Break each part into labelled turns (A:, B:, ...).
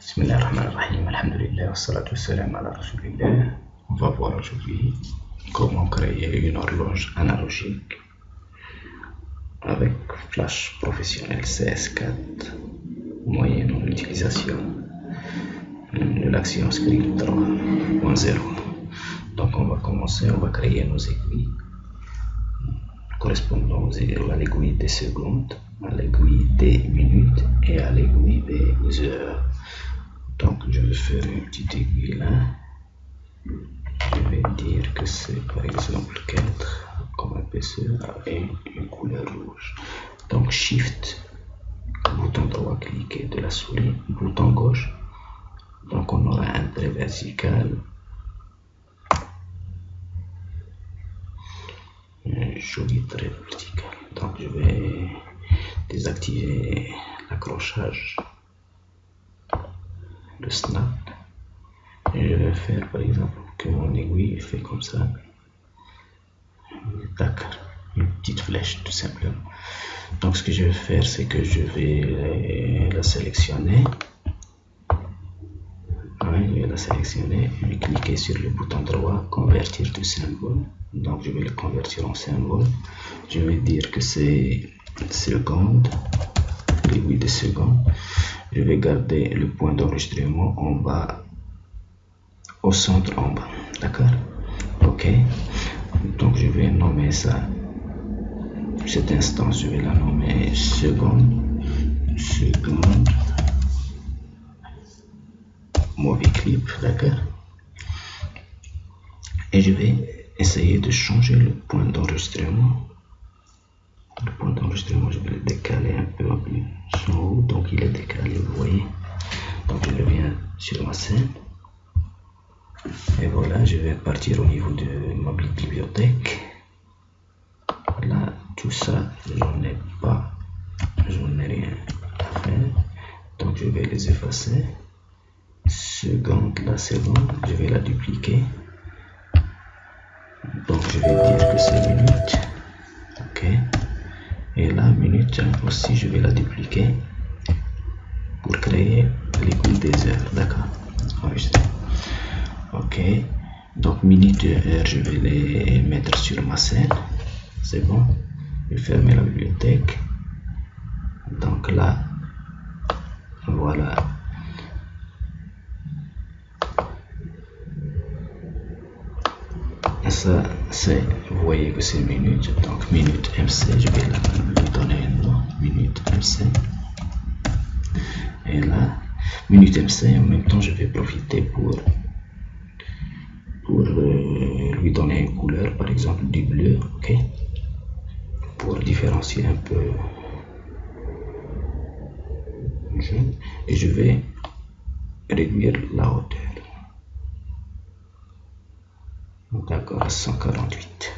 A: Bismillahirrahmanirrahim, alhamdulillah, wassalatu wassalam ala rasulillah. On va voir aujourd'hui comment créer une horloge analogique avec flash professionnel CS4 moyennant l'utilisation de l'action script 3.0. Donc on va commencer, on va créer nos aiguilles correspondant à l'aiguille des secondes, à l'aiguille des minutes et à l'aiguille des heures. Donc je vais faire une petite aiguille là. Je vais dire que c'est par exemple 4 comme épaisseur et une couleur rouge. Donc Shift, bouton droit cliqué de la souris, bouton gauche. Donc on aura un trait vertical, un joli trait vertical. Donc je vais désactiver l'accrochage, le snap, et je vais faire par exemple que mon aiguille fait comme ça, tac, une petite flèche tout simplement. Donc ce que je vais faire, c'est que je vais la sélectionner. Je vais la sélectionner et vais cliquer sur le bouton droit, convertir de symbole. Donc je vais le convertir en symbole. Je vais dire que c'est seconde, l'aiguille de seconde. Je vais garder le point d'enregistrement en bas, au centre en bas, d'accord? Ok, donc je vais nommer ça, cette instance je vais la nommer seconde movie clip, d'accord? Et je vais essayer de changer le point d'enregistrement. Le point d'enregistrement, je vais le décaler un peu plus en haut, donc il est décalé, vous voyez. Donc je reviens sur ma scène. Et voilà, je vais partir au niveau de ma bibliothèque. Là, tout ça, j'en ai rien à faire. Donc je vais les effacer. Seconde, la seconde, je vais la dupliquer. Donc je vais dire que c'est minute. Ok. Et la minute aussi, je vais la dupliquer pour créer l'aiguille des heures. D'accord. Ok. Donc minute et heure, je vais les mettre sur ma scène. C'est bon. Je vais fermer la bibliothèque. Donc là, voilà. Ça, c'est, vous voyez que c'est minute. Donc minute MC, je vais lui donner un nom, minute MC. Et là, minute MC, en même temps, je vais profiter pour lui donner une couleur, par exemple du bleu, ok, pour différencier un peu. Et je vais réduire la hauteur. D'accord, à 148.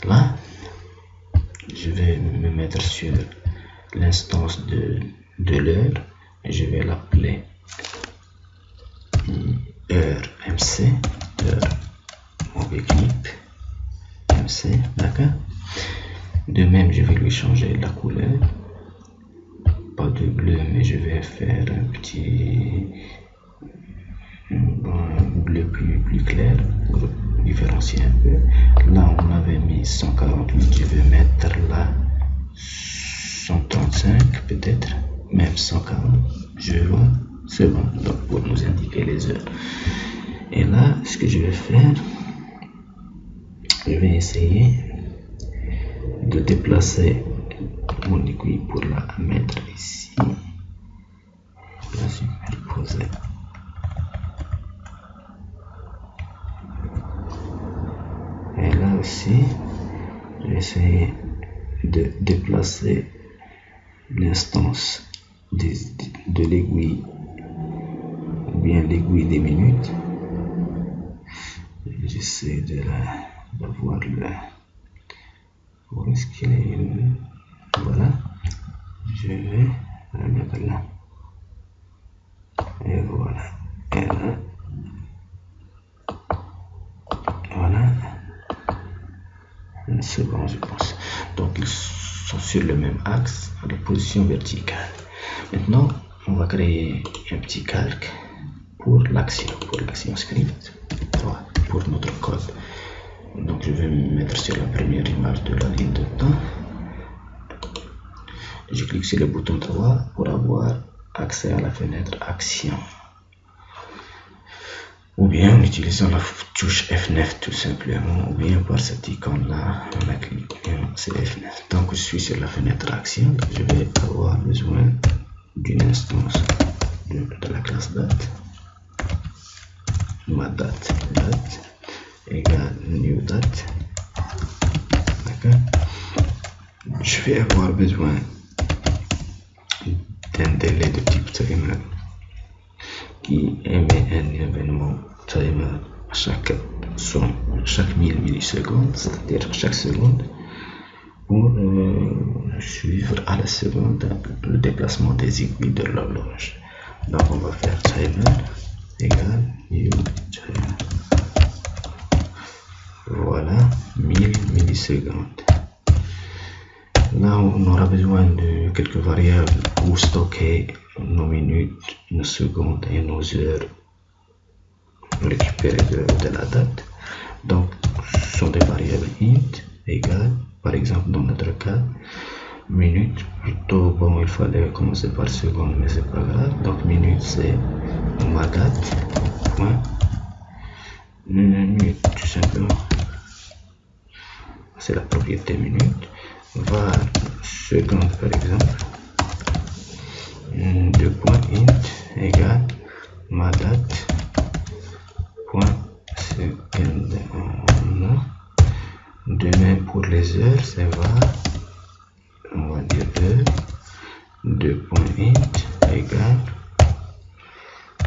A: Là, je vais me mettre sur l'instance de l'heure et je vais l'appeler heure MC, heure movie clip MC, d'accord. De même, je vais lui changer la couleur, pas de bleu, mais je vais faire un petit bleu plus clair pour différencier un peu. Là on avait mis 148, je vais mettre là 135 peut-être, même 140, je vois, c'est bon, donc pour nous indiquer les heures. Et là ce que je vais faire, je vais essayer de déplacer mon aiguille pour la mettre ici, la superposer. Et là aussi, je vais essayer de déplacer l'instance de l'aiguille, ou bien l'aiguille des minutes. J'essaie de voir là. Où est-ce qu'il est? Voilà. Je vais la mettre là. Et voilà. Et là. Voilà. C'est bon, je pense. Donc ils sont sur le même axe, à la position verticale. Maintenant, on va créer un petit calque pour l'action script, voilà, pour notre code. Donc je vais me mettre sur la première image de la ligne de temps. Je clique sur le bouton 3 pour avoir accès à la fenêtre action. Ou bien en utilisant la touche F9 tout simplement, ou bien par cette icône là, on a cliqué, c'est F9. Donc je suis sur la fenêtre action, donc je vais avoir besoin d'une instance de la classe date. Ma date égale new date. D'accord. Je vais avoir besoin d'un délai de type timer qui émet un événement timer chaque 1000 millisecondes, c'est-à-dire chaque seconde, pour suivre à la seconde le déplacement des aiguilles de l'horloge. Donc on va faire timer égale new timer. Voilà, 1000 millisecondes. Là, on aura besoin de quelques variables pour stocker nos minutes, nos secondes et nos heures récupérées de la date. Donc, ce sont des variables int égale, par exemple, dans notre cas, minutes. Plutôt, bon, il fallait commencer par seconde, mais c'est pas grave. Donc, minutes, c'est ma date, point, minute, tout simplement. C'est la propriété minute. Var seconde par exemple, 2.int égale ma date point seconde. De même pour les heures, c'est var, on va dire heure, 2.int égale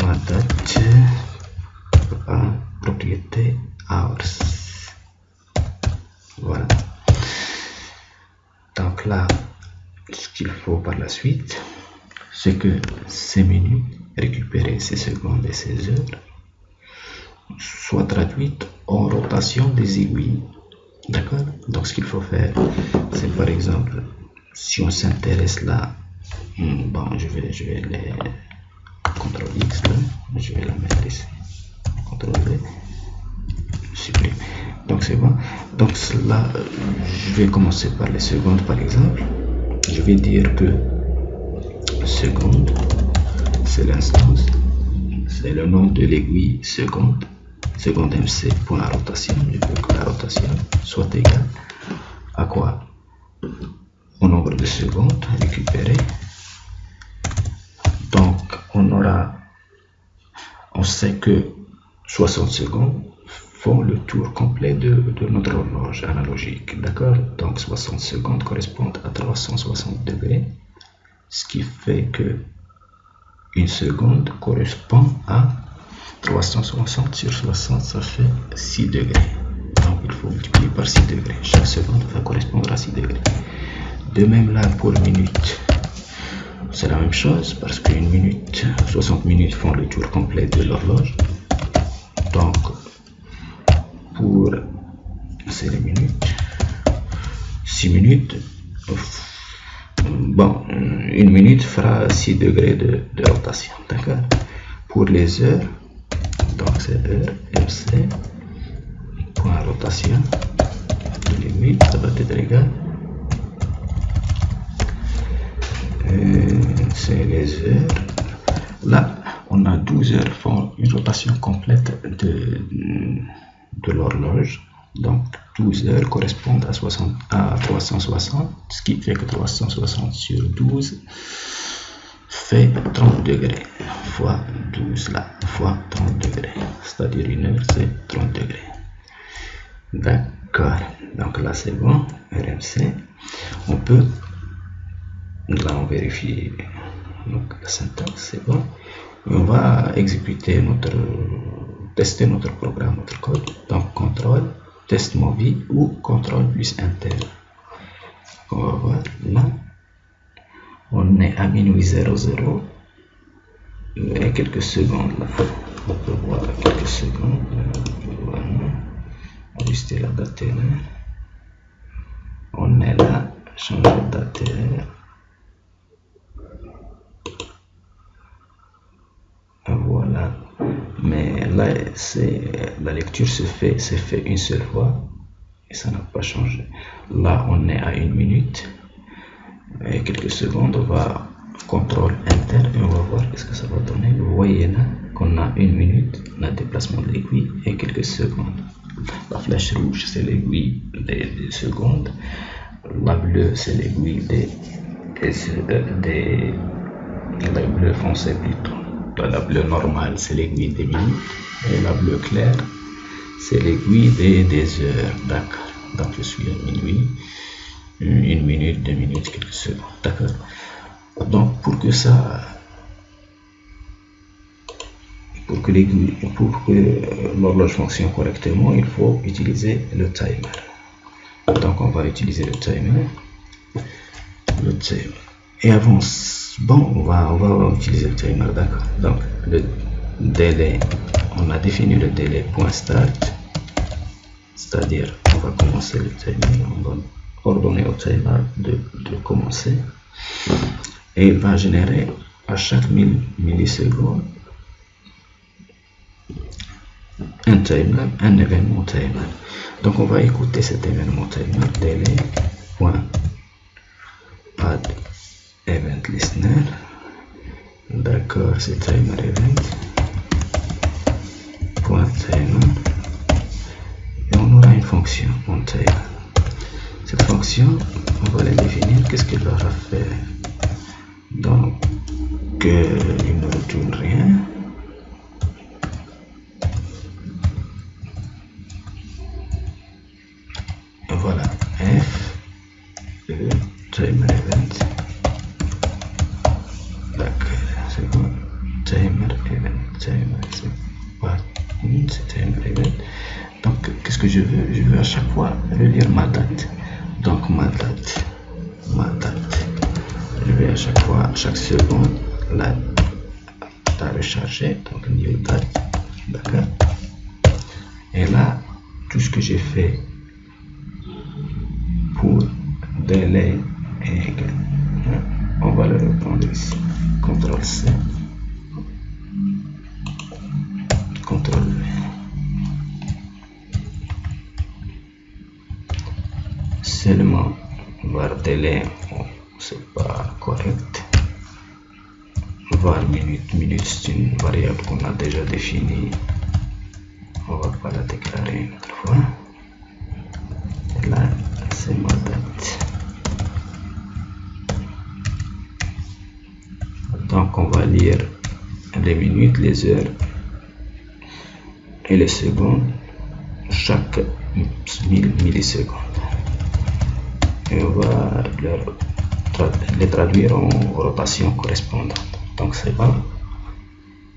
A: ma date propriété hours. Voilà. Donc là, ce qu'il faut par la suite, c'est que ces minutes récupérées, ces secondes et ces heures, soient traduites en rotation des aiguilles. D'accord? Donc ce qu'il faut faire, c'est par exemple, si on s'intéresse là, bon, je vais les CTRL X, là, je vais la mettre ici, CTRL V, supprimer. Donc c'est bon. Donc là, je vais commencer par les secondes par exemple. Je vais dire que seconde, c'est l'instance, c'est le nom de l'aiguille seconde, seconde MC pour la rotation. Je veux que la rotation soit égale à quoi? Au nombre de secondes récupérées. Donc on sait que 60 secondes font le tour complet de notre horloge analogique, d'accord? Donc 60 secondes correspondent à 360 degrés, ce qui fait que une seconde correspond à 360 sur 60, ça fait 6 degrés. Donc il faut multiplier par 6 degrés. Chaque seconde va correspondre à 6 degrés. De même là pour minute, c'est la même chose parce qu'une minute, 60 minutes font le tour complet de l'horloge. Donc pour c'est les minutes, 6 minutes, bon, une minute fera 6 degrés de rotation, d'accord? Pour les heures, donc c'est heure, MC, point rotation, de limite, ça va être égal, c'est les heures, là, on a 12 heures font une rotation complète de l'horloge. Donc 12 heures correspondent à 360, ce qui fait que 360 sur 12 fait 30 degrés, fois 12 là, fois 30 degrés, c'est-à-dire une heure c'est 30 degrés. D'accord, donc là c'est bon, RMC, on peut, là on vérifie donc la syntaxe, c'est bon, et on va exécuter tester notre programme, notre code, donc contrôle, test movie ou contrôle plus enter. On va voir là, on est à minuit 00 et quelques secondes là. On peut voir quelques secondes. Voilà. Ajuster la date là. On est là, changer de date. la lecture s'est fait une seule fois et ça n'a pas changé. Là, on est à 1 minute et quelques secondes. On va contrôle enter et on va voir qu'est-ce que ça va donner. Vous voyez là qu'on a 1 minute, on a déplacement de l'aiguille et quelques secondes. La flèche rouge, c'est l'aiguille des secondes. La bleue, c'est l'aiguille la bleue foncée plutôt. La bleue normale, c'est l'aiguille des minutes. Et la bleue claire, c'est l'aiguille des heures. D'accord. Donc je suis à minuit. 1 minute, 2 minutes, quelques secondes. D'accord. Donc pour que l'horloge fonctionne correctement, il faut utiliser le timer. Donc on va utiliser le timer. Et avant, on va utiliser le timer, d'accord. Donc le délai, on a défini le délai point start, c'est-à-dire on va commencer le timer, on va ordonner au timer de commencer et il va générer à chaque 1000 millisecondes un événement timer. Donc on va écouter cet événement timer, délai point add event listener. D'accord, c'est timer event point timer et on aura une fonction on timer. Cette fonction, on va la définir. Qu'est-ce qu'elle va faire? Donc il ne retourne rien. Et voilà, F timer event. D'accord, c'est bon. Timer event, c'est pas c'est timer event. Donc qu'est-ce que je veux? Je veux à chaque fois relire ma date. Donc ma date. Je vais à chaque fois, à chaque seconde, la recharger. Donc new date. D'accord. Et là, tout ce que j'ai fait pour délai est égal. On va le reprendre ici. CTRL C. CTRL V. Seulement var délai, c'est pas correct. Var minute, c'est une variable qu'on a déjà définie. On va pas la déclarer une autre fois. Et là, c'est ma date. Donc on va lire les minutes, les heures et les secondes chaque 1000 millisecondes. Et on va les traduire en rotation correspondante. Donc c'est bon.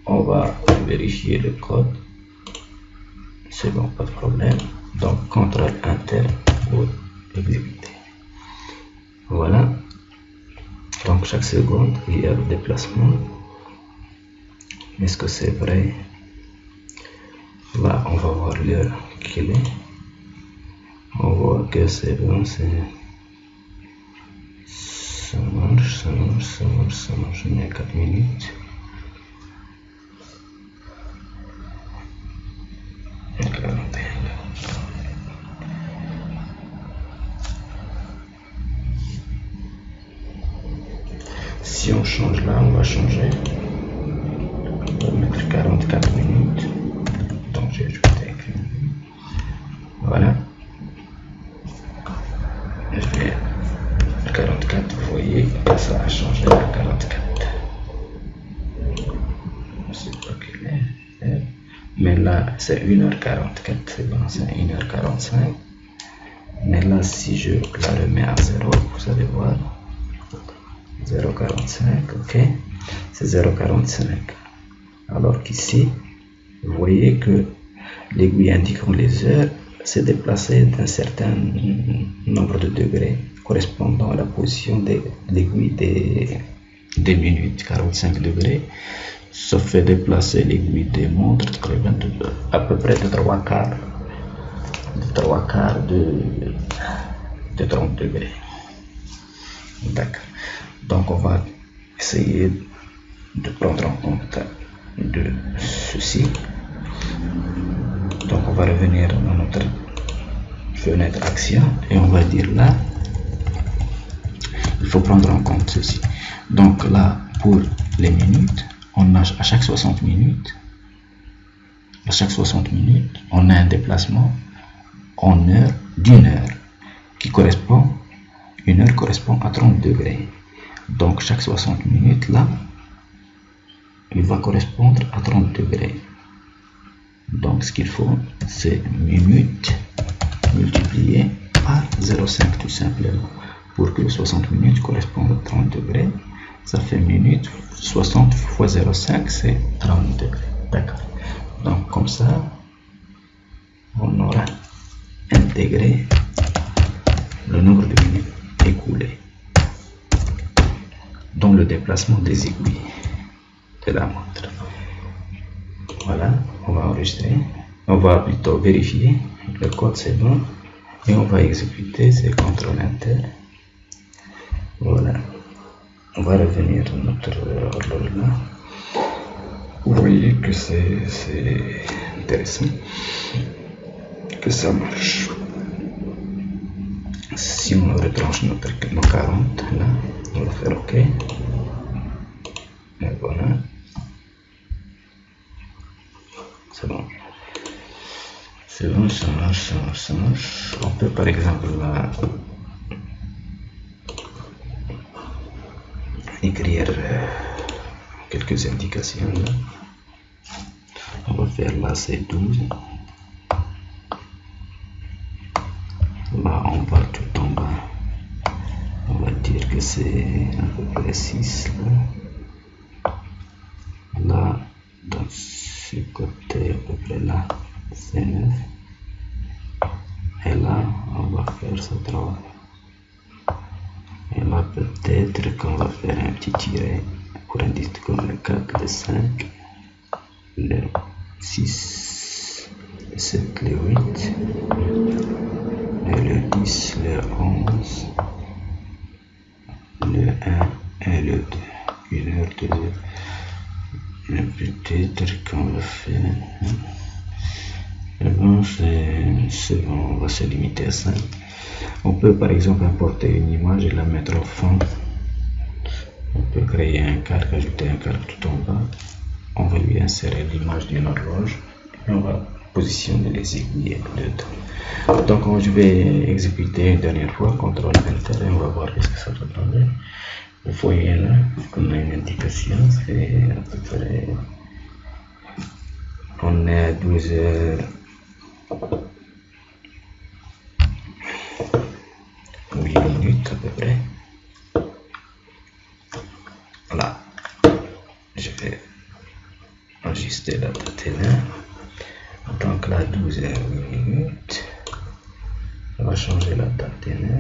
A: On va vérifier le code. C'est bon, pas de problème. Donc CTRL Enter pour exécuter. Voilà. Donc chaque seconde il y a le déplacement. Est-ce que c'est vrai? Là on va voir l'heure qu'il est. On voit que c'est bon, ça marche. On est à 4 minutes. Si on change là, on va changer. On va mettre 44 minutes. Donc j'ai ajouté 1 minute. Voilà. Je vais 44, vous voyez que ça a changé à 44. Je ne sais pas quelle est. Mais là c'est 1h44, c'est bon, c'est 1h45. Mais là si je la remets à 0, vous allez voir. 0,45, ok, c'est 0,45. Alors qu'ici, vous voyez que l'aiguille indiquant les heures s'est déplacée d'un certain nombre de degrés correspondant à la position de l'aiguille des minutes, 45 degrés. Ça fait déplacer l'aiguille des montres à peu près de 3 quarts de 30 degrés. D'accord. Donc on va essayer de prendre en compte de ceci. Donc on va revenir dans notre fenêtre action et on va dire là, il faut prendre en compte ceci. Donc là, pour les minutes, on a à chaque 60 minutes, on a un déplacement en heure d'une heure qui correspond, une heure correspond à 30 degrés. Donc chaque 60 minutes là, il va correspondre à 30 degrés. Donc ce qu'il faut, c'est minutes multiplié par 0,5 tout simplement. Pour que 60 minutes correspondent à 30 degrés, ça fait minutes, 60 fois 0,5 c'est 30 degrés. D'accord. Donc comme ça, on aura intégré le nombre de minutes écoulées dans le déplacement des aiguilles de la montre. Voilà, on va enregistrer, on va plutôt vérifier, le code c'est bon, et on va exécuter ces contrôles inter. Voilà, on va revenir à notre horloge là. Vous voyez que c'est intéressant, que ça marche. Si on retranche notre 40 là, on va faire OK. Et voilà. C'est bon. C'est bon, ça marche, ça marche. On peut par exemple là, écrire quelques indications là. On va faire là c'est 12. Là on va tout en bas. On va dire que c'est à peu près 6 là. Là dans ce côté à peu près là c'est 9. Et là on va faire ça 3. Et là peut-être qu'on va faire un petit tiret pour indiquer comme le 4, le 5, le 6, le 7, le 8, et le 10, le 11, le 1 et le 2. Une heure, 2 heures. Mais peut-être qu'on va faire... Mais bon, c'est bon, on va se limiter à ça. On peut par exemple importer une image et la mettre au fond. On peut créer un calque, ajouter un calque tout en bas. On va lui insérer l'image d'une horloge et on va positionner les aiguilles dedans. Donc je vais exécuter une dernière fois, CTRL Enter, et on va voir ce que ça va donner. Vous voyez là qu'on a une indication, c'est à peu près, on est à 12 heures. 8 minutes à peu près. Là, je vais ajuster la date là. Donc là, 12 h 8 minutes. On va changer la date là.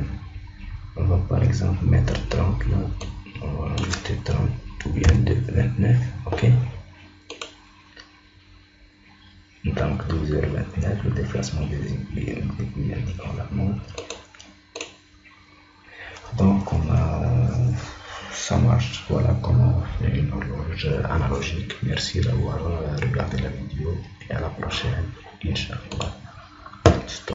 A: On va par exemple mettre 30 là. On va ajouter 30 ou bien 29. Ok. Donc 12 h 29, le déplacement des aiguilles indiquant la montre. Donc ça marche. Voilà comment on fait une horloge analogique. Merci d'avoir regardé la vidéo et à la prochaine, Inch'Allah.